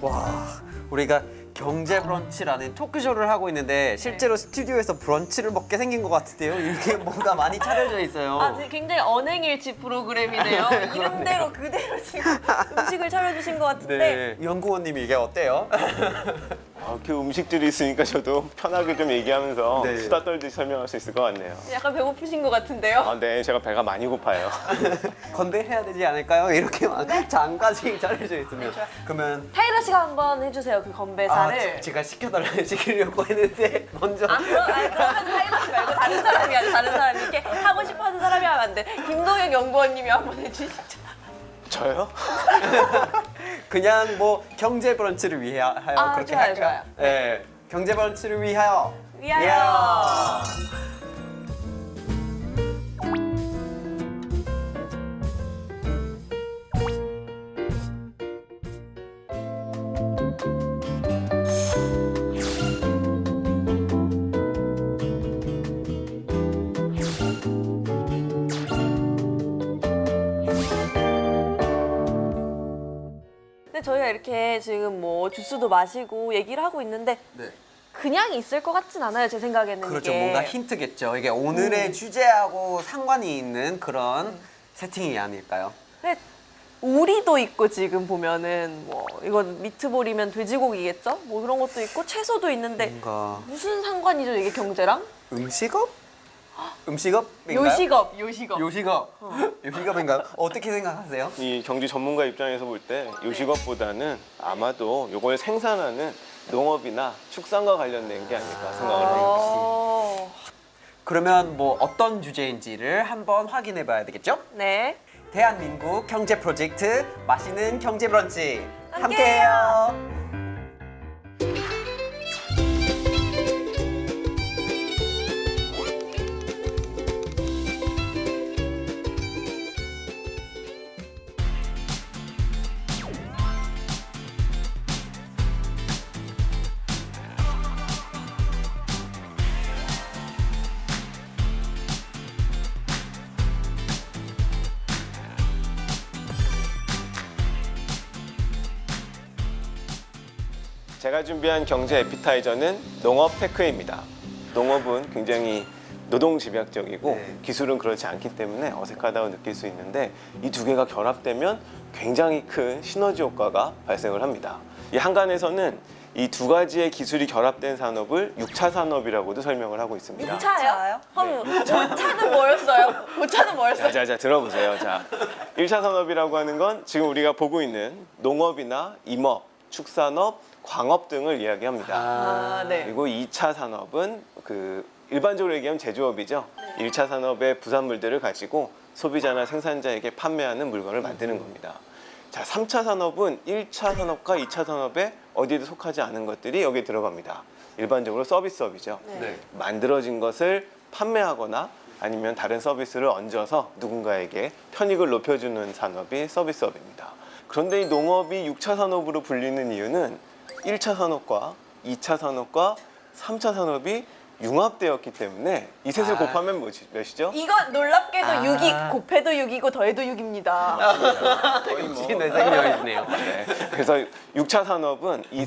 와, 우리가 경제 브런치라는 토크쇼를 하고 있는데 실제로 스튜디오에서 브런치를 먹게 생긴 것 같은데요. 이렇게 뭔가 많이 차려져 있어요. 아, 굉장히 언행일치 프로그램이네요. 이름대로 그대로 지금 음식을 차려주신 것 같은데. 네, 연구원님이 이게 어때요? 그 음식들이 있으니까 저도 편하게 좀 얘기하면서 네. 수다 떨듯이 설명할 수 있을 것 같네요. 약간 배고프신 것 같은데요. 네, 제가 배가 많이 고파요. 건배해야 되지 않을까요? 이렇게 막 장까지 차려져 있으면. 그러면 타이러 씨가 한번 해주세요, 그 건배사를. 제가 시키려고 했는데 먼저. 그러면 타이러 씨 말고 다른 사람이 아니라 다른 사람이 이렇게 하고 싶어 하는 사람이 하면 안 돼. 김동현 연구원님이 한번 해주시죠. 저요? 그냥 뭐 경제 브런치를 위하여 그렇게 좋아요, 할까요? 좋아요. 네, 경제 브런치를 위하여. 위하여. 근데 저희가 이렇게 지금 뭐 주스도 마시고 얘기를 하고 있는데 네. 그냥 있을 것 같진 않아요, 제 생각에는. 그렇죠. 이게. 뭔가 힌트겠죠. 이게 오늘의 주제하고 상관이 있는 그런 세팅이 아닐까요? 근데 오리도 있고 지금 보면은 뭐 이건 미트볼이면 돼지고기겠죠? 뭐 그런 것도 있고 채소도 있는데 뭔가 무슨 상관이죠, 이게 경제랑? 음식업? 음식업인가요? 요식업. 요식업인가요? 어떻게 생각하세요? 이 경제 전문가 입장에서 볼 때 요식업보다는 아마도 이걸 생산하는 농업이나 축산과 관련된 게 아닐까 생각을 합니다. 어... 그러면 뭐 어떤 주제인지를 한번 확인해 봐야 되겠죠? 네. 대한민국 경제 프로젝트 맛있는 경제 브런치 함께해요. 함께해요. 제가 준비한 경제 에피타이저는 농업 테크입니다. 농업은 굉장히 노동 집약적이고 네. 기술은 그렇지 않기 때문에 어색하다고 느낄 수 있는데 이 두 개가 결합되면 굉장히 큰 시너지 효과가 발생을 합니다. 이 한간에서는 이 두 가지의 기술이 결합된 산업을 6차 산업이라고도 설명을 하고 있습니다. 6차요? 그럼 네, 5차는 뭐였어요? 5차는 뭐였어요? 자, 들어보세요. 자, 1차 산업이라고 하는 건 지금 우리가 보고 있는 농업이나 임업, 축산업, 광업 등을 이야기합니다. 아, 네. 그리고 2차 산업은 일반적으로 얘기하면 제조업이죠. 1차 산업의 부산물들을 가지고 소비자나 생산자에게 판매하는 물건을 만드는 겁니다. 자, 3차 산업은 1차 산업과 2차 산업에 어디에도 속하지 않은 것들이 여기에 들어갑니다. 일반적으로 서비스업이죠. 네. 만들어진 것을 판매하거나 아니면 다른 서비스를 얹어서 누군가에게 편익을 높여주는 산업이 서비스업입니다. 그런데 이 농업이 6차 산업으로 불리는 이유는 1차 산업과 2차 산업과 3차 산업이 융합되었기 때문에 이 셋을 곱하면 몇이죠? 이건 놀랍게도 아. 6이 곱해도 6이고 더해도 6입니다. 거의 뭐. 신의생명이시네요. 네. 그래서 6차 산업은 이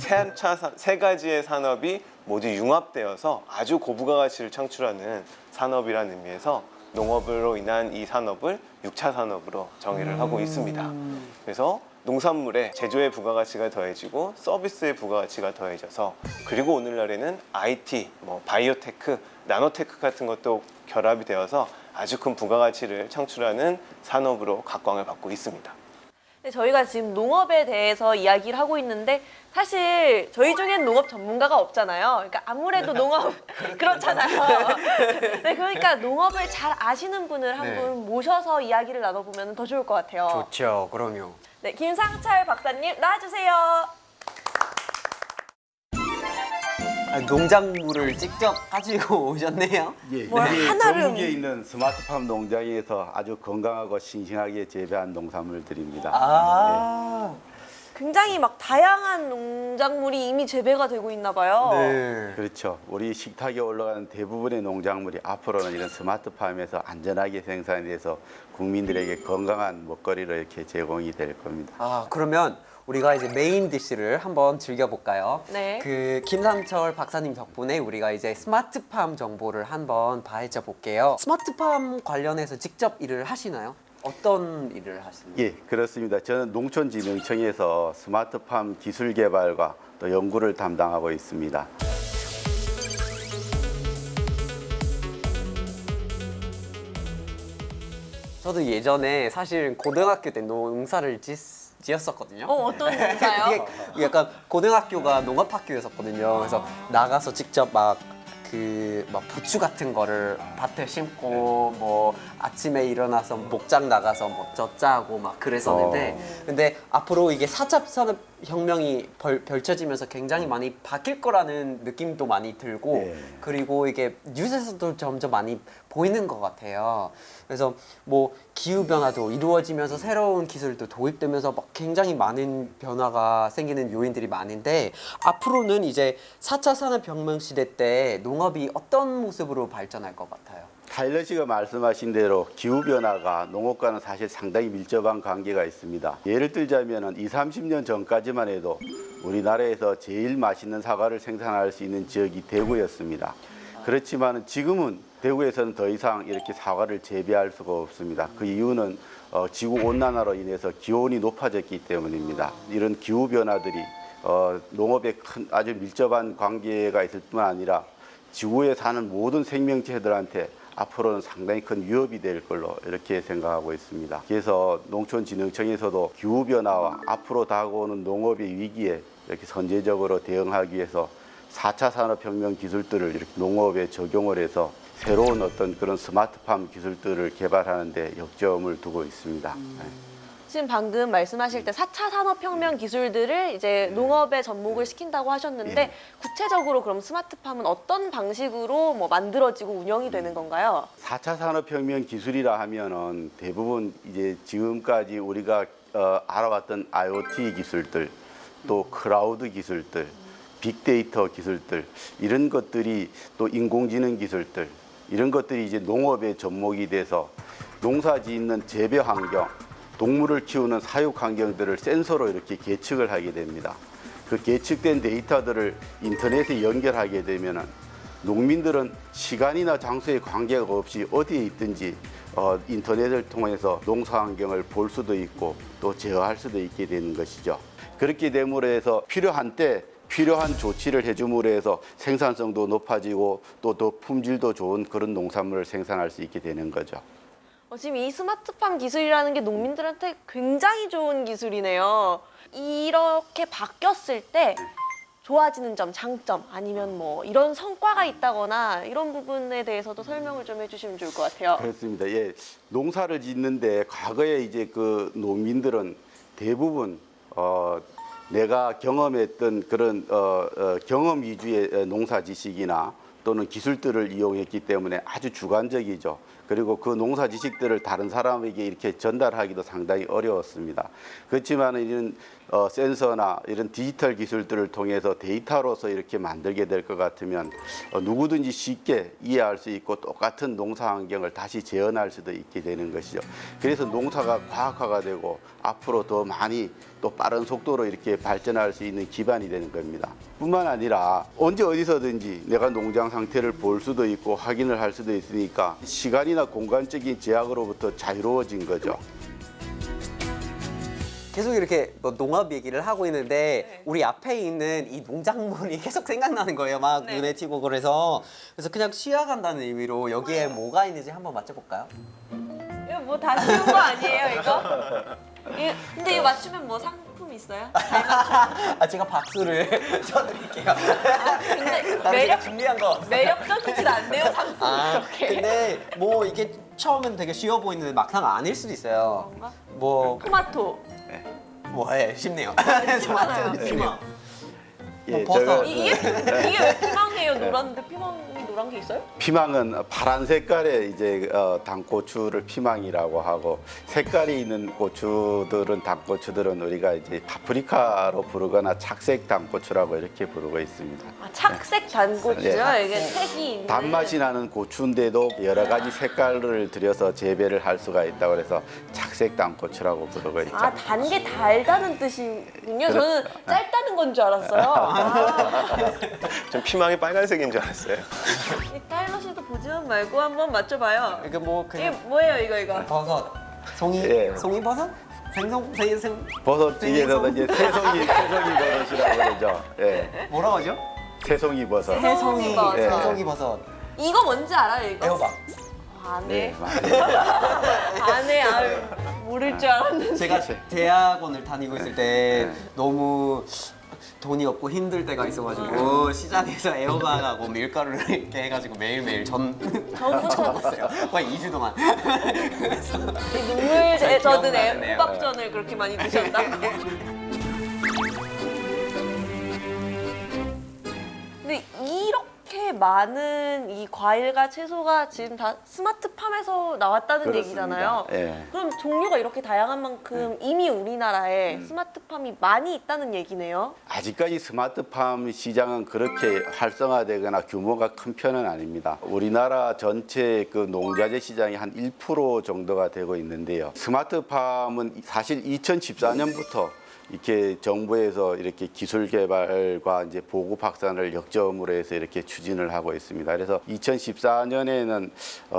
세 가지의 산업이 모두 융합되어서 아주 고부가가치를 창출하는 산업이라는 의미에서 농업으로 인한 이 산업을 6차 산업으로 정의를 하고 있습니다. 그래서 농산물의 제조의 부가가치가 더해지고 서비스의 부가가치가 더해져서 그리고 오늘날에는 IT, 바이오테크, 나노테크 같은 것도 결합이 되어서 아주 큰 부가가치를 창출하는 산업으로 각광을 받고 있습니다. 근데 저희가 지금 농업에 대해서 이야기를 하고 있는데 사실 저희 중엔 농업 전문가가 없잖아요. 그러니까 아무래도 농업 그렇잖아요. 네, 그러니까 농업을 잘 아시는 분을 한 분 네. 모셔서 이야기를 나눠보면 더 좋을 것 같아요. 좋죠. 그럼요. 네, 김상철 박사님 나와주세요. 농작물을 직접 가지고 오셨네요. 예, 뭘 여기 하나를- 전국에 있는 스마트팜 농장에서 아주 건강하고 싱싱하게 재배한 농산물들입니다. 아, 굉장히 막 다양한 농작물이 이미 재배가 되고 있나 봐요. 네. 그렇죠. 우리 식탁에 올라가는 대부분의 농작물이 앞으로는 이런 스마트팜에서 안전하게 생산돼서 국민들에게 건강한 먹거리를 이렇게 제공이 될 겁니다. 그러면 우리가 이제 메인 디쉬를 한번 즐겨볼까요? 네. 그 김상철 박사님 덕분에 우리가 이제 스마트팜 정보를 한번 파헤쳐 볼게요. 스마트팜 관련해서 직접 일을 하시나요? 어떤 일을 하시나요? 예, 그렇습니다. 저는 농촌진흥청에서 스마트팜 기술 개발과 또 연구를 담당하고 있습니다. 저도 예전에 사실 고등학교 때 농사를 지었었거든요. 어떤 농사요? 이게 약간 고등학교가 농업학교였었거든요. 그래서 나가서 직접 막 부추 같은 거를 밭에 심고 뭐 아침에 일어나서 목장 나가서 뭐 젖짜고 막 그랬었는데 근데 앞으로 이게 4차 산업혁명이 펼쳐지면서 굉장히 많이 바뀔 거라는 느낌도 많이 들고 네. 그리고 이게 뉴스에서도 점점 많이 보이는 것 같아요. 그래서 뭐 기후 변화도 이루어지면서 새로운 기술도 도입되면서 막 굉장히 많은 변화가 생기는 요인들이 많은데 앞으로는 이제 4차 산업혁명 시대 때 농업이 어떤 모습으로 발전할 것 같아요? 타일러 씨가 말씀하신 대로 기후변화가 농업과는 사실 상당히 밀접한 관계가 있습니다. 예를 들자면 20, 30년 전까지만 해도 우리나라에서 제일 맛있는 사과를 생산할 수 있는 지역이 대구였습니다. 그렇지만 지금은 대구에서는 더 이상 이렇게 사과를 재배할 수가 없습니다. 그 이유는 지구온난화로 인해서 기온이 높아졌기 때문입니다. 이런 기후변화들이 농업에 큰 아주 밀접한 관계가 있을 뿐만 아니라 지구에 사는 모든 생명체들한테 앞으로는 상당히 큰 위협이 될 걸로 이렇게 생각하고 있습니다. 그래서 농촌진흥청에서도 기후변화와 앞으로 다가오는 농업의 위기에 이렇게 선제적으로 대응하기 위해서 4차 산업혁명 기술들을 이렇게 농업에 적용을 해서 새로운 어떤 그런 스마트팜 기술들을 개발하는 데 역점을 두고 있습니다. 네. 지금 방금 말씀하실 때 4차 산업혁명 기술들을 이제 농업에 접목을 시킨다고 하셨는데 예. 구체적으로 그럼 스마트팜은 어떤 방식으로 뭐 만들어지고 운영이 되는 건가요? 4차 산업혁명 기술이라 하면은 대부분 이제 지금까지 우리가 알아왔던 IoT 기술들, 또 클라우드 기술들, 빅데이터 기술들 이런 것들이 또 인공지능 기술들 이런 것들이 이제 농업에 접목이 돼서 농사 짓는 재배 환경, 동물을 키우는 사육 환경들을 센서로 이렇게 계측을 하게 됩니다. 그 계측된 데이터들을 인터넷에 연결하게 되면은 농민들은 시간이나 장소에 관계가 없이 어디에 있든지 인터넷을 통해서 농사 환경을 볼 수도 있고 또 제어할 수도 있게 되는 것이죠. 그렇게 됨으로 해서 필요한 때 필요한 조치를 해줌으로 해서 생산성도 높아지고 또 더 품질도 좋은 그런 농산물을 생산할 수 있게 되는 거죠. 지금 이 스마트팜 기술이라는 게 농민들한테 굉장히 좋은 기술이네요. 이렇게 바뀌었을 때 좋아지는 점, 장점 아니면 뭐 이런 성과가 있다거나 이런 부분에 대해서도 설명을 좀 해주시면 좋을 것 같아요. 그렇습니다. 예, 농사를 짓는데 과거에 이제 그 농민들은 대부분 내가 경험했던 그런 경험 위주의 농사 지식이나 또는 기술들을 이용했기 때문에 아주 주관적이죠. 그리고 그 농사 지식들을 다른 사람에게 이렇게 전달하기도 상당히 어려웠습니다. 그렇지만 이런 센서나 이런 디지털 기술들을 통해서 데이터로서 이렇게 만들게 될 것 같으면 누구든지 쉽게 이해할 수 있고 똑같은 농사 환경을 다시 재현할 수도 있게 되는 것이죠. 그래서 농사가 과학화가 되고 앞으로 더 많이 또 빠른 속도로 이렇게 발전할 수 있는 기반이 되는 겁니다. 뿐만 아니라 언제 어디서든지 내가 농장 상태를 볼 수도 있고 확인을 할 수도 있으니까 시간이나 공간적인 제약으로부터 자유로워진 거죠. 계속 이렇게 뭐 농업 얘기를 하고 있는데 우리 앞에 있는 이 농작물이 계속 생각나는 거예요. 막 네. 눈에 띄고 그래서 그냥 쉬어간다는 의미로 여기에 뭐가 있는지 한번 맞춰볼까요? 이거 뭐 다 쉬운 거 아니에요, 이거? 근데 이거 맞추면 뭐 상품 있어요? 아 제가 박수를 쳐드릴게요. 근데 나는 제가 준비한 거 없어요. 매력적이진 않네요, 상품이 아 그렇게. 근데 뭐 이게 처음엔 되게 쉬워 보이는데 막상 아닐 수도 있어요. 뭔가? 뭐 토마토. 쉽네요. 괜찮아요, 쉽네요. 피망. 예, 버섯. 제가 이게 왜 피망이에요? 노란데 피망이 노란 그런 게 있어요? 피망은 파란 색깔의 이제 당고추를 피망이라고 하고, 색깔이 있는 고추들은 당고추들은 우리가 이제 파프리카로 부르거나 착색 당고추라고 이렇게 부르고 있습니다. 아, 착색 단고추죠? 네. 이게 색이 있는. 단맛이 나는 고추인데도 여러 가지 색깔을 들여서 재배를 할 수가 있다고 해서 착색 당고추라고 부르고 있죠. 아, 단 게 달다는 뜻이군요. 저는 짧다는 건 줄 알았어요. 아. 좀 피망이 빨간색인 줄 알았어요. 이 타일러 씨도 보지만 말고 한번 맞춰봐요. 이게 뭐 이게 그냥 뭐예요, 이거? 버섯, 송이, 예. 송이버섯? 생선 버섯 중에서는 이제 새송이 버섯이라고 그러죠. 예. 뭐라고 하죠? 새송이 버섯. 새송이 버섯. 예. 새송이 버섯. 이거 뭔지 알아요, 이거? 애호박. 안 네, 해. 맞아요. 안 해. 아유, 모를 줄 알았는데. 제가 대학원을 다니고 있을 때 네. 너무 돈이 없고 힘들 때가 있어가지고 시장에서 애호박하고 밀가루를 이렇게 해가지고 매일매일 전부터 먹었어요. 거의 2주 동안. 그래서 눈물 잘 젖은 기억나네요. 호박전을 그렇게 많이 드셨다. 근데 이렇게 많은 이 과일과 채소가 지금 다 스마트팜에서 나왔다는 그렇습니다. 얘기잖아요. 예. 그럼 종류가 이렇게 다양한 만큼 이미 우리나라에 스마트팜이 많이 있다는 얘기네요. 아직까지 스마트팜 시장은 그렇게 활성화되거나 규모가 큰 편은 아닙니다. 우리나라 전체 그 농자재 시장이 한 1% 정도가 되고 있는데요. 스마트팜은 사실 2014년부터 이렇게 정부에서 이렇게 기술 개발과 이제 보급 확산을 역점으로 해서 이렇게 추진을 하고 있습니다. 그래서 2014년에는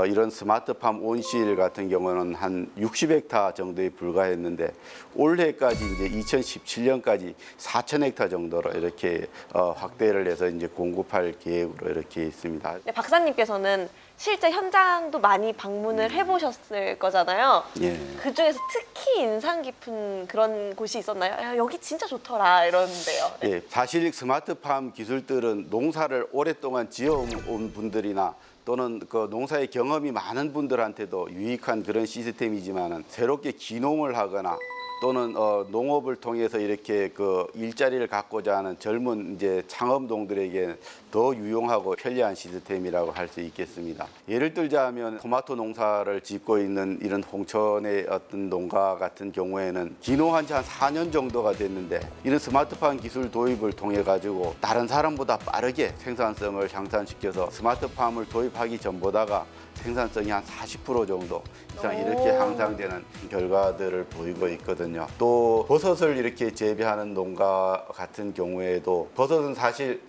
이런 스마트팜 온실 같은 경우는 한 60헥타 정도에 불과했는데 올해까지 이제 2017년까지 4,000헥타 정도로 이렇게 확대를 해서 이제 공급할 계획으로 이렇게 있습니다. 네, 박사님께서는 실제 현장도 많이 방문을 해보셨을 거잖아요. 예. 그 중에서 특히 인상 깊은 그런 곳이 있었나요? 야, 여기 진짜 좋더라 이러는데요. 네. 예, 사실 스마트팜 기술들은 농사를 오랫동안 지어온 분들이나 또는 그 농사의 경험이 많은 분들한테도 유익한 그런 시스템이지만은 새롭게 기농을 하거나 또는 농업을 통해서 이렇게 그 일자리를 갖고자 하는 젊은 이제 창업농들에게 더 유용하고 편리한 시스템이라고 할 수 있겠습니다. 예를 들자면 토마토 농사를 짓고 있는 이런 홍천의 어떤 농가 같은 경우에는 기농한 지 한 4년 정도가 됐는데 이런 스마트팜 기술 도입을 통해 가지고 다른 사람보다 빠르게 생산성을 향상시켜서 스마트팜을 도입하기 전보다가 생산성이 한 40% 정도 이상 이렇게 향상되는 결과들을 보이고 있거든요. 또 버섯을 이렇게 재배하는 농가 같은 경우에도 버섯은 사실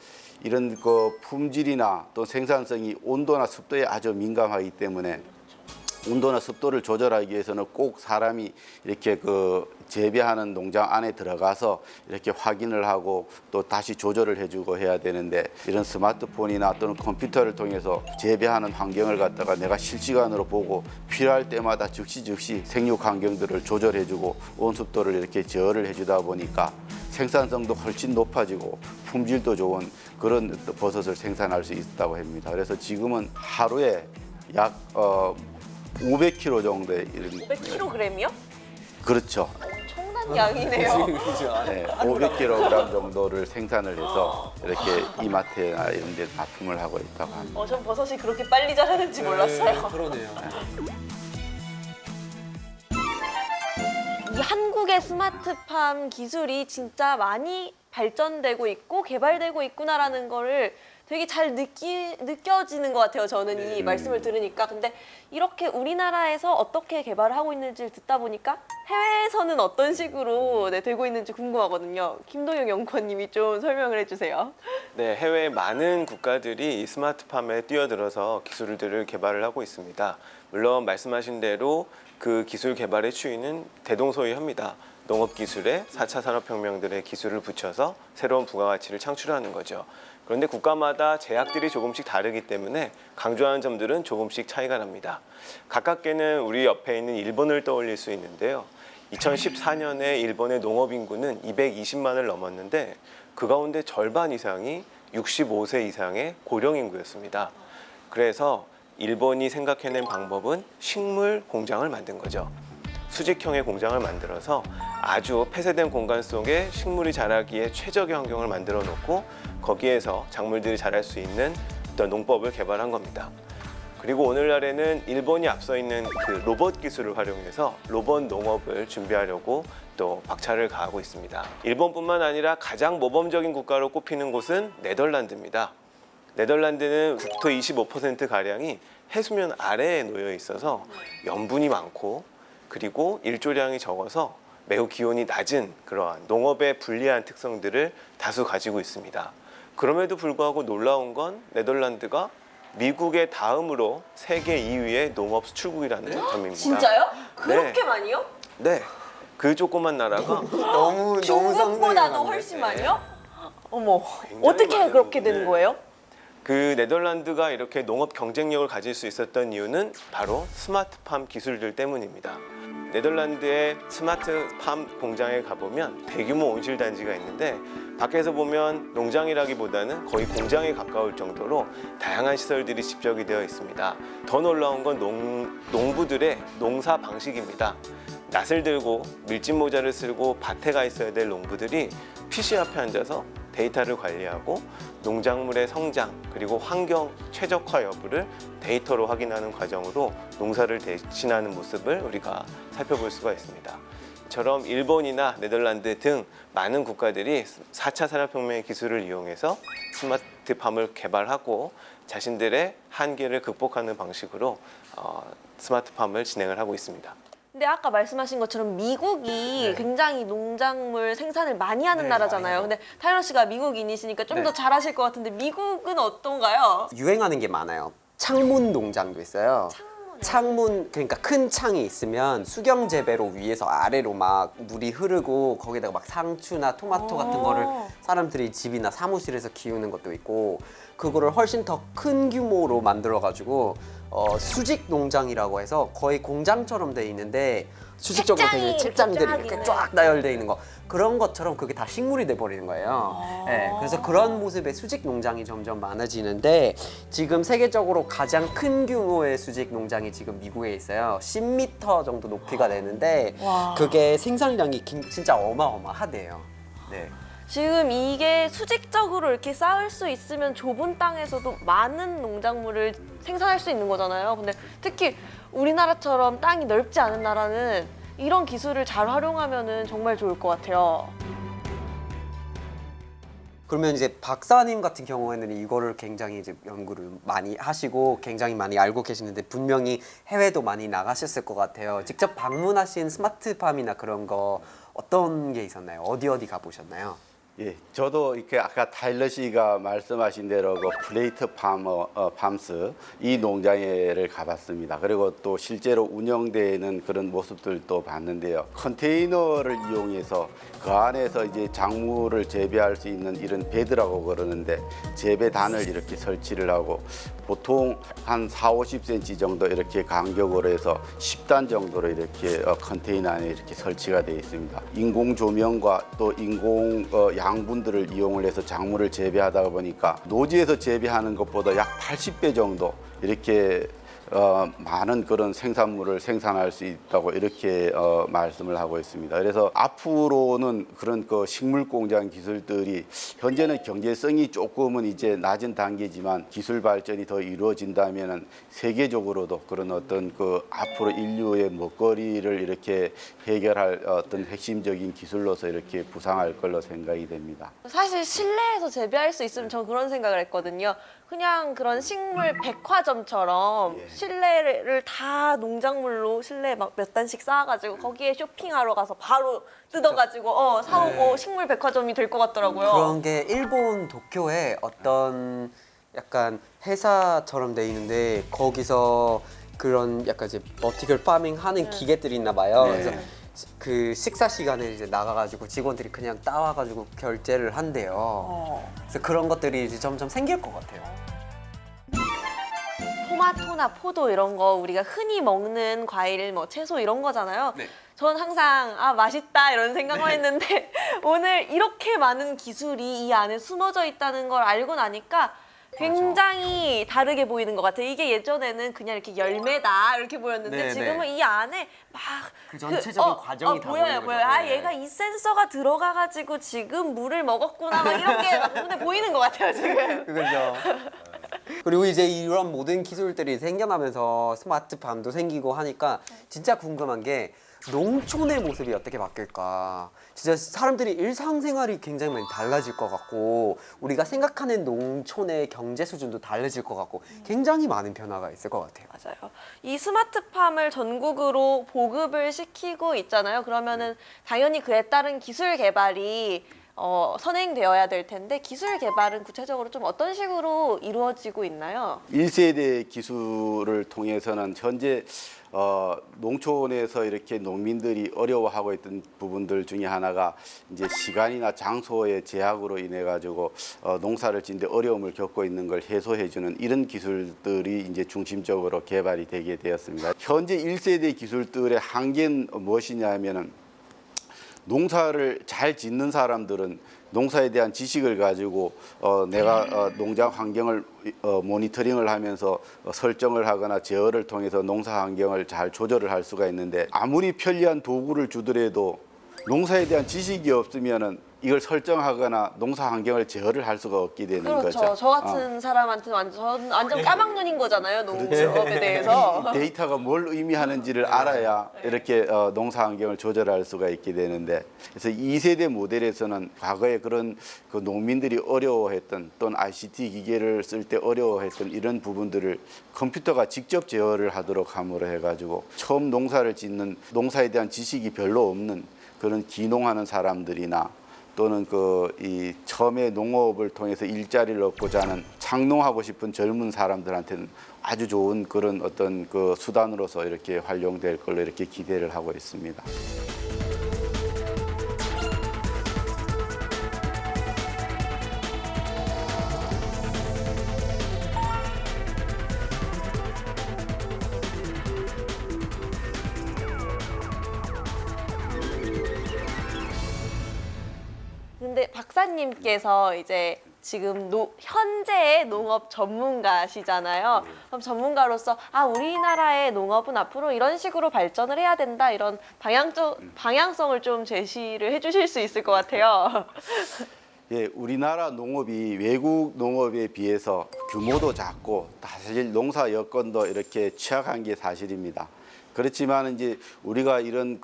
이런 그 품질이나 또 생산성이 온도나 습도에 아주 민감하기 때문에 온도나 습도를 조절하기 위해서는 꼭 사람이 이렇게 그 재배하는 농장 안에 들어가서 이렇게 확인을 하고 또 다시 조절을 해주고 해야 되는데 이런 스마트폰이나 또는 컴퓨터를 통해서 재배하는 환경을 갖다가 내가 실시간으로 보고 필요할 때마다 즉시 생육 환경들을 조절해주고 온습도를 이렇게 제어를 해주다 보니까 생산성도 훨씬 높아지고 품질도 좋은 그런 버섯을 생산할 수 있다고 합니다. 그래서 지금은 하루에 약 500kg 정도의 이런 500kg이요? 그렇죠. 엄청난 양이네요. 네, 500kg 정도를 생산을 해서 이렇게 이마트나 이런 데 납품을 하고 있다고 합니다. 전 버섯이 그렇게 빨리 자라는지 몰랐어요. 그러네요. 이 한국의 스마트팜 기술이 진짜 많이 발전되고 있고 개발되고 있구나라는 거를 되게 잘 느껴지는 것 같아요. 저는 이 말씀을 들으니까. 근데 이렇게 우리나라에서 어떻게 개발을 하고 있는지를 듣다 보니까 해외에서는 어떤 식으로 되고 있는지 궁금하거든요. 김동영 연구원님이 좀 설명을 해주세요. 네, 해외 많은 국가들이 이 스마트팜에 뛰어들어서 기술들을 개발을 하고 있습니다. 물론 말씀하신 대로 그 기술 개발의 추이는 대동소이합니다. 농업기술에 4차 산업혁명들의 기술을 붙여서 새로운 부가가치를 창출하는 거죠. 그런데 국가마다 제약들이 조금씩 다르기 때문에 강조하는 점들은 조금씩 차이가 납니다. 가깝게는 우리 옆에 있는 일본을 떠올릴 수 있는데요. 2014년에 일본의 농업 인구는 220만을 넘었는데 그 가운데 절반 이상이 65세 이상의 고령 인구였습니다. 그래서 일본이 생각해낸 방법은 식물 공장을 만든 거죠. 수직형의 공장을 만들어서 아주 폐쇄된 공간 속에 식물이 자라기에 최적의 환경을 만들어 놓고 거기에서 작물들이 자랄 수 있는 어떤 농법을 개발한 겁니다. 그리고 오늘날에는 일본이 앞서 있는 그 로봇 기술을 활용해서 로봇 농업을 준비하려고 또 박차를 가하고 있습니다. 일본뿐만 아니라 가장 모범적인 국가로 꼽히는 곳은 네덜란드입니다. 네덜란드는 국토 25%가량이 해수면 아래에 놓여 있어서 염분이 많고 그리고 일조량이 적어서 매우 기온이 낮은 그러한 농업에 불리한 특성들을 다수 가지고 있습니다. 그럼에도 불구하고 놀라운 건 네덜란드가 미국의 다음으로 세계 2위의 농업 수출국이라는 점입니다. 진짜요? 그렇게 많이요? 네. 그 조그만 나라가 너무 중국보다도 상상이 훨씬 가는데. 많이요? 어머, 굉장히 어떻게 많은 그렇게 부분을- 되는 거예요? 그 네덜란드가 이렇게 농업 경쟁력을 가질 수 있었던 이유는 바로 스마트팜 기술들 때문입니다. 네덜란드의 스마트팜 공장에 가보면 대규모 온실 단지가 있는데 밖에서 보면 농장이라기보다는 거의 공장에 가까울 정도로 다양한 시설들이 집적이 되어 있습니다. 더 놀라운 건 농부들의 농사 방식입니다. 낫을 들고 밀짚 모자를 쓰고 밭에 가 있어야 될 농부들이 PC 앞에 앉아서 데이터를 관리하고 농작물의 성장 그리고 환경 최적화 여부를 데이터로 확인하는 과정으로 농사를 대신하는 모습을 우리가 살펴볼 수가 있습니다. 이처럼 일본이나 네덜란드 등 많은 국가들이 4차 산업혁명의 기술을 이용해서 스마트팜을 개발하고 자신들의 한계를 극복하는 방식으로 스마트팜을 진행을 하고 있습니다. 근데 아까 말씀하신 것처럼 미국이 굉장히 농작물 생산을 많이 하는 네, 나라잖아요. 많이 근데 타이러 씨가 미국인이시니까 좀 더 네. 잘하실 것 같은데 미국은 어떤가요? 유행하는 게 많아요. 창문 농장도 있어요. 창문 그러니까 큰 창이 있으면 수경 재배로 위에서 아래로 막 물이 흐르고 거기다가 막 상추나 토마토 같은 거를 사람들이 집이나 사무실에서 키우는 것도 있고 그거를 훨씬 더 큰 규모로 만들어 가지고 수직 농장이라고 해서 거의 공장처럼 돼 있는데 수직적으로 돼 있는 책장이 책장들이 이렇게 이렇게 쫙 쫙 나열돼 있는 거 그런 것처럼 그게 다 식물이 돼 버리는 거예요. 네, 그래서 그런 모습의 수직 농장이 점점 많아지는데 지금 세계적으로 가장 큰 규모의 수직 농장이 지금 미국에 있어요. 10m 정도 높이가 되는데 와. 그게 생산량이 진짜 어마어마하대요. 네. 지금 이게 수직적으로 이렇게 쌓을 수 있으면 좁은 땅에서도 많은 농작물을 생산할 수 있는 거잖아요. 근데 특히 우리나라처럼 땅이 넓지 않은 나라는 이런 기술을 잘 활용하면은 정말 좋을 것 같아요. 그러면 이제 박사님 같은 경우에는 이거를 굉장히 이제 연구를 많이 하시고 굉장히 많이 알고 계시는데 분명히 해외도 많이 나가셨을 것 같아요. 직접 방문하신 스마트팜이나 그런 거 어떤 게 있었나요? 어디 가보셨나요? 예, 저도 이렇게 아까 타일러 씨가 말씀하신 대로 그 플레이트 팜스 이 농장에를 가봤습니다. 그리고 또 실제로 운영되는 그런 모습들도 봤는데요. 컨테이너를 이용해서 그 안에서 이제 작물을 재배할 수 있는 이런 베드라고 그러는데 재배단을 이렇게 설치를 하고 보통 한 40-50cm 정도 이렇게 간격으로 해서 10단 정도로 이렇게 컨테이너 안에 이렇게 설치가 되어 있습니다. 인공 조명과 또 인공 양분들을 이용을 해서 작물을 재배하다 보니까 노지에서 재배하는 것보다 약 80배 정도 이렇게 많은 그런 생산물을 생산할 수 있다고 이렇게 말씀을 하고 있습니다. 그래서 앞으로는 그런 그 식물 공장 기술들이 현재는 경제성이 조금은 이제 낮은 단계지만 기술 발전이 더 이루어진다면은 세계적으로도 그런 어떤 그 앞으로 인류의 먹거리를 이렇게 해결할 어떤 핵심적인 기술로서 이렇게 부상할 걸로 생각이 됩니다. 사실 실내에서 재배할 수 있으면 전 그런 생각을 했거든요. 그냥 그런 식물 백화점처럼 실내를 다 농작물로 실내 막 몇 단씩 쌓아가지고 거기에 쇼핑하러 가서 바로 뜯어가지고 사오고 식물 백화점이 될 것 같더라고요. 그런 게 일본 도쿄에 어떤 약간 회사처럼 돼 있는데 거기서 그런 약간 이제 버티컬 파밍 하는 기계들이 있나 봐요. 네. 그래서 그 식사 시간에 이제 나가가지고 직원들이 그냥 따와가지고 결제를 한대요. 그래서 그런 것들이 이제 점점 생길 것 같아요. 토마토나 포도 이런 거 우리가 흔히 먹는 과일, 뭐 채소 이런 거잖아요. 네. 전 항상 맛있다 이런 생각만 했는데 오늘 이렇게 많은 기술이 이 안에 숨어져 있다는 걸 알고 나니까 굉장히 다르게 보이는 것 같아요. 이게 예전에는 그냥 이렇게 열매다 이렇게 보였는데 네, 지금은 네. 이 안에 막 그 전체적인 과정이 다 보여요, 보이는 보여요. 거죠. 네. 얘가 이 센서가 들어가가지고 지금 물을 먹었구나 막 이런 게 막 눈에 보이는 것 같아요 지금. 그죠. 그리고 이제 이런 모든 기술들이 생겨나면서 스마트팜도 생기고 하니까 진짜 궁금한 게 농촌의 모습이 어떻게 바뀔까. 진짜 사람들이 일상생활이 굉장히 많이 달라질 것 같고 우리가 생각하는 농촌의 경제 수준도 달라질 것 같고 굉장히 많은 변화가 있을 것 같아요. 맞아요. 이 스마트팜을 전국으로 보급을 시키고 있잖아요. 그러면은 당연히 그에 따른 기술 개발이 선행되어야 될 텐데 기술 개발은 구체적으로 좀 어떤 식으로 이루어지고 있나요? 1세대 기술을 통해서는 현재 농촌에서 이렇게 농민들이 어려워하고 있던 부분들 중에 하나가 이제 시간이나 장소의 제약으로 인해 가지고 농사를 짓는데 어려움을 겪고 있는 걸 해소해주는 이런 기술들이 이제 중심적으로 개발이 되게 되었습니다. 현재 1세대 기술들의 한계는 무엇이냐면은 농사를 잘 짓는 사람들은 농사에 대한 지식을 가지고 내가 농장 환경을 모니터링을 하면서 설정을 하거나 제어를 통해서 농사 환경을 잘 조절을 할 수가 있는데 아무리 편리한 도구를 주더라도 농사에 대한 지식이 없으면은 이걸 설정하거나 농사 환경을 제어를 할 수가 없게 되는 그렇죠. 거죠. 저 같은 사람한테는 완전 까막눈인 거잖아요. 농업에 대해서. 이 데이터가 뭘 의미하는지를 알아야 이렇게 농사 환경을 조절할 수가 있게 되는데 그래서 2세대 모델에서는 과거에 그런 그 농민들이 어려워했던 또는 ICT 기계를 쓸 때 어려워했던 이런 부분들을 컴퓨터가 직접 제어를 하도록 함으로 해가지고 처음 농사를 짓는 농사에 대한 지식이 별로 없는 그런 기농하는 사람들이나 또는 이 처음에 농업을 통해서 일자리를 얻고자 하는 창농하고 싶은 젊은 사람들한테는 아주 좋은 그런 어떤 그 수단으로서 이렇게 활용될 걸로 이렇게 기대를 하고 있습니다. 근데 박사님께서 이제 지금 현재의 농업 전문가시잖아요. 그럼 전문가로서 우리나라의 농업은 앞으로 이런 식으로 발전을 해야 된다 이런 방향성을 좀 제시를 해주실 수 있을 것 같아요. 예, 우리나라 농업이 외국 농업에 비해서 규모도 작고 사실 농사 여건도 이렇게 취약한 게 사실입니다. 그렇지만 이제 우리가 이런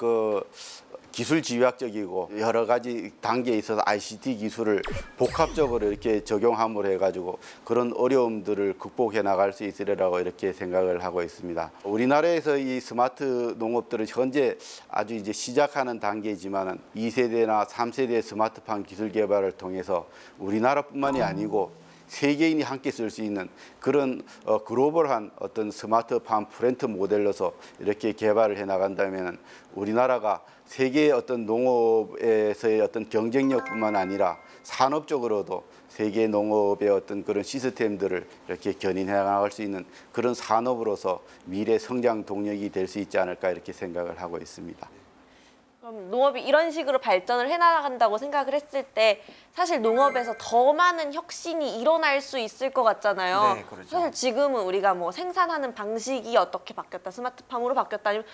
기술 집약적이고 여러 가지 단계에 있어서 ICT 기술을 복합적으로 이렇게 적용함으로 해가지고 그런 어려움들을 극복해 나갈 수 있으리라고 이렇게 생각을 하고 있습니다. 우리나라에서 이 스마트 농업들은 현재 아주 이제 시작하는 단계이지만은 2세대나 3세대 스마트팜 기술 개발을 통해서 우리나라뿐만이 아니고 세계인이 함께 쓸 수 있는 그런 글로벌한 어떤 스마트팜 프렌트 모델로서 이렇게 개발을 해 나간다면 우리나라가 세계의 어떤 농업에서의 어떤 경쟁력뿐만 아니라 산업적으로도 세계 농업의 어떤 그런 시스템들을 이렇게 견인해 나갈 수 있는 그런 산업으로서 미래 성장 동력이 될 수 있지 않을까 이렇게 생각을 하고 있습니다. 그럼 농업이 이런 식으로 발전을 해나간다고 생각을 했을 때 사실 농업에서 더 많은 혁신이 일어날 수 있을 것 같잖아요. 네, 그렇죠. 사실 지금은 우리가 뭐 생산하는 방식이 어떻게 바뀌었다, 스마트팜으로 바뀌었다, 아니면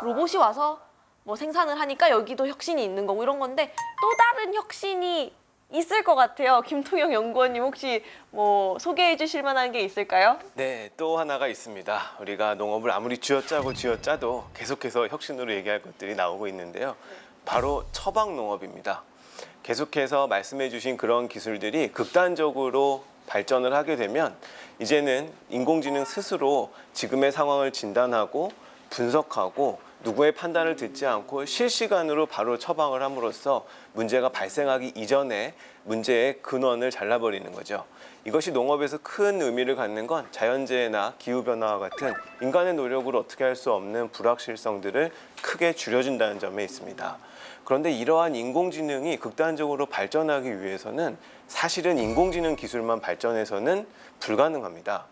로봇이 와서 뭐 생산을 하니까 여기도 혁신이 있는 거고 이런 건데 또 다른 혁신이 있을 것 같아요. 김통영 연구원님 혹시 뭐 소개해 주실 만한 게 있을까요? 네, 또 하나가 있습니다. 우리가 농업을 아무리 쥐어짜도 계속해서 혁신으로 얘기할 것들이 나오고 있는데요. 바로 처방 농업입니다. 계속해서 말씀해 주신 그런 기술들이 극단적으로 발전을 하게 되면 이제는 인공지능 스스로 지금의 상황을 진단하고 분석하고 누구의 판단을 듣지 않고 실시간으로 바로 처방을 함으로써 문제가 발생하기 이전에 문제의 근원을 잘라버리는 거죠. 이것이 농업에서 큰 의미를 갖는 건 자연재해나 기후변화와 같은 인간의 노력으로 어떻게 할 수 없는 불확실성들을 크게 줄여준다는 점에 있습니다. 그런데 이러한 인공지능이 극단적으로 발전하기 위해서는 사실은 인공지능 기술만 발전해서는 불가능합니다.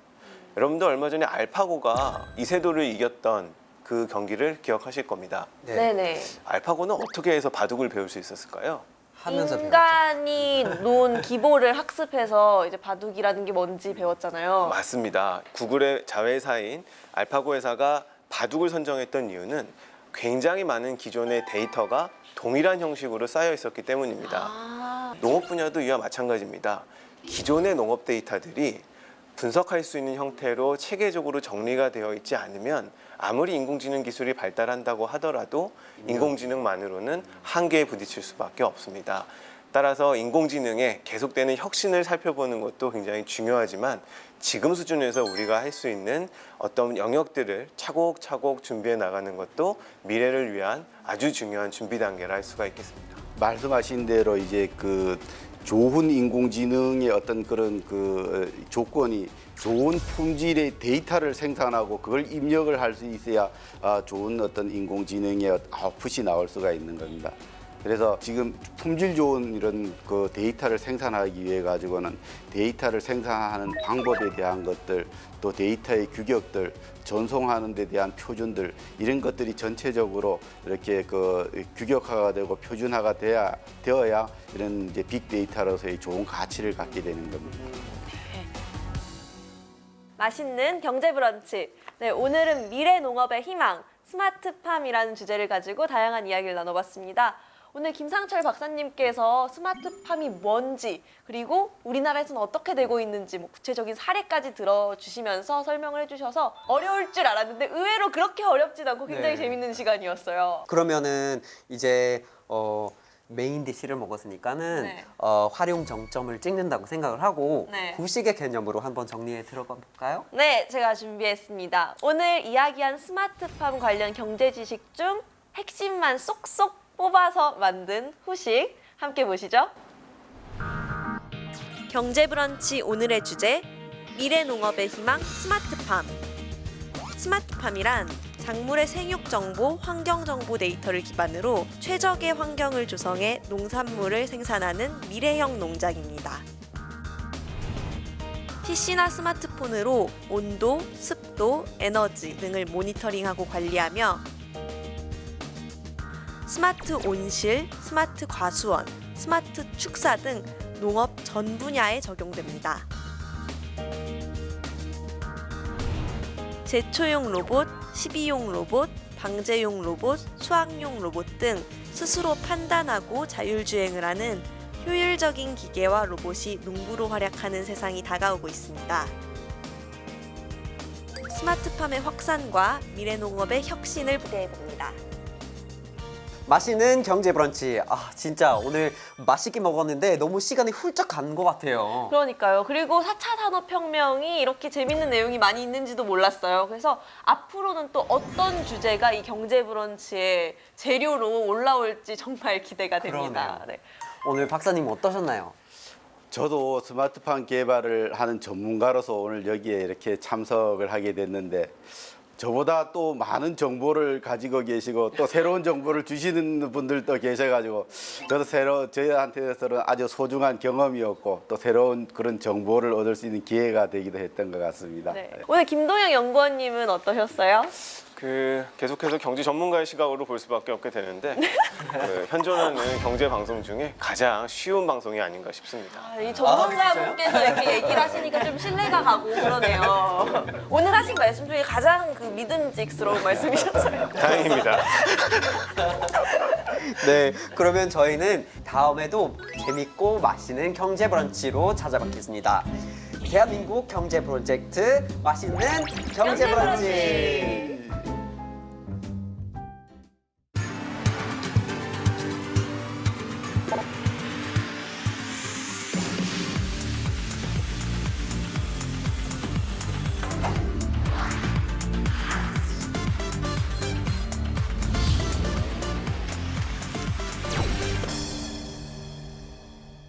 여러분도 얼마 전에 알파고가 이세돌을 이겼던 그 경기를 기억하실 겁니다. 네. 네네. 알파고는 어떻게 해서 바둑을 배울 수 있었을까요? 하면서 배웠죠. 인간이 놓은 기보를 학습해서 이제 바둑이라는 게 뭔지 배웠잖아요. 맞습니다. 구글의 자회사인 알파고 회사가 바둑을 선정했던 이유는 굉장히 많은 기존의 데이터가 동일한 형식으로 쌓여 있었기 때문입니다. 농업 분야도 이와 마찬가지입니다. 기존의 농업 데이터들이 분석할 수 있는 형태로 체계적으로 정리가 되어 있지 않으면 아무리 인공지능 기술이 발달한다고 하더라도 인공지능만으로는 한계에 부딪힐 수밖에 없습니다. 따라서 인공지능의 계속되는 혁신을 살펴보는 것도 굉장히 중요하지만 지금 수준에서 우리가 할 수 있는 어떤 영역들을 차곡차곡 준비해 나가는 것도 미래를 위한 아주 중요한 준비 단계라 할 수가 있겠습니다. 말씀하신 대로 이제 그 좋은 인공지능의 어떤 그런 그 조건이 좋은 품질의 데이터를 생산하고 그걸 입력을 할 수 있어야 좋은 어떤 인공지능의 아웃풋이 나올 수가 있는 겁니다. 그래서 지금 품질 좋은 이런 그 데이터를 생산하기 위해 가지고는 데이터를 생산하는 방법에 대한 것들, 또 데이터의 규격들, 전송하는 데 대한 표준들 이런 것들이 전체적으로 이렇게 그 규격화가 되고 표준화가 되어야 이런 이제 빅데이터로서의 좋은 가치를 갖게 되는 겁니다. 맛있는 경제 브런치. 네, 오늘은 미래 농업의 희망, 스마트팜이라는 주제를 가지고 다양한 이야기를 나눠봤습니다. 오늘 김상철 박사님께서 스마트팜이 뭔지 그리고 우리나라에서는 어떻게 되고 있는지 뭐 구체적인 사례까지 들어주시면서 설명을 해주셔서 어려울 줄 알았는데 의외로 그렇게 어렵진 않고 굉장히 네. 재밌는 시간이었어요. 그러면은 이제 메인 디시를 먹었으니까는 네. 활용 정점을 찍는다고 생각을 하고 네. 후식의 개념으로 한번 정리해 들어가 볼까요? 네, 제가 준비했습니다. 오늘 이야기한 스마트팜 관련 경제 지식 중 핵심만 쏙쏙 뽑아서 만든 후식 함께 보시죠. 경제 브런치 오늘의 주제 미래 농업의 희망 스마트팜. 스마트팜이란 작물의 생육 정보, 환경 정보 데이터를 기반으로 최적의 환경을 조성해 농산물을 생산하는 미래형 농장입니다. PC나 스마트폰으로 온도, 습도, 에너지 등을 모니터링하고 관리하며 스마트 온실, 스마트 과수원, 스마트 축사 등 농업 전 분야에 적용됩니다. 제초용 로봇, 시비용 로봇, 방제용 로봇, 수확용 로봇 등 스스로 판단하고 자율주행을 하는 효율적인 기계와 로봇이 농부로 활약하는 세상이 다가오고 있습니다. 스마트팜의 확산과 미래농업의 혁신을 기대해봅니다. 맛있는 경제 브런치. 진짜 오늘 맛있게 먹었는데 너무 시간이 훌쩍 간 것 같아요. 그러니까요. 그리고 4차 산업혁명이 이렇게 재밌는 내용이 많이 있는지도 몰랐어요. 그래서 앞으로는 또 어떤 주제가 이 경제 브런치의 재료로 올라올지 정말 기대가 됩니다. 그러네요. 네. 오늘 박사님 어떠셨나요? 저도 스마트팜 개발을 하는 전문가로서 오늘 여기에 이렇게 참석을 하게 됐는데 저보다 또 많은 정보를 가지고 계시고 또 새로운 정보를 주시는 분들도 계셔가지고 저도 저희한테서는 아주 소중한 경험이었고 또 새로운 그런 정보를 얻을 수 있는 기회가 되기도 했던 것 같습니다. 네. 오늘 김동영 연구원님은 어떠셨어요? 계속해서 경제 전문가의 시각으로 볼 수밖에 없게 되는데 현존하는 경제 방송 중에 가장 쉬운 방송이 아닌가 싶습니다. 이 전문가분께서 이렇게 얘기를 하시니까 좀 신뢰가 가고 그러네요. 오늘 하신 말씀 중에 가장 그 믿음직스러운 말씀이셨어요. 다행입니다. 네, 그러면 저희는 다음에도 재밌고 맛있는 경제 브런치로 찾아뵙겠습니다. 대한민국 경제 프로젝트 맛있는 경제 브런치.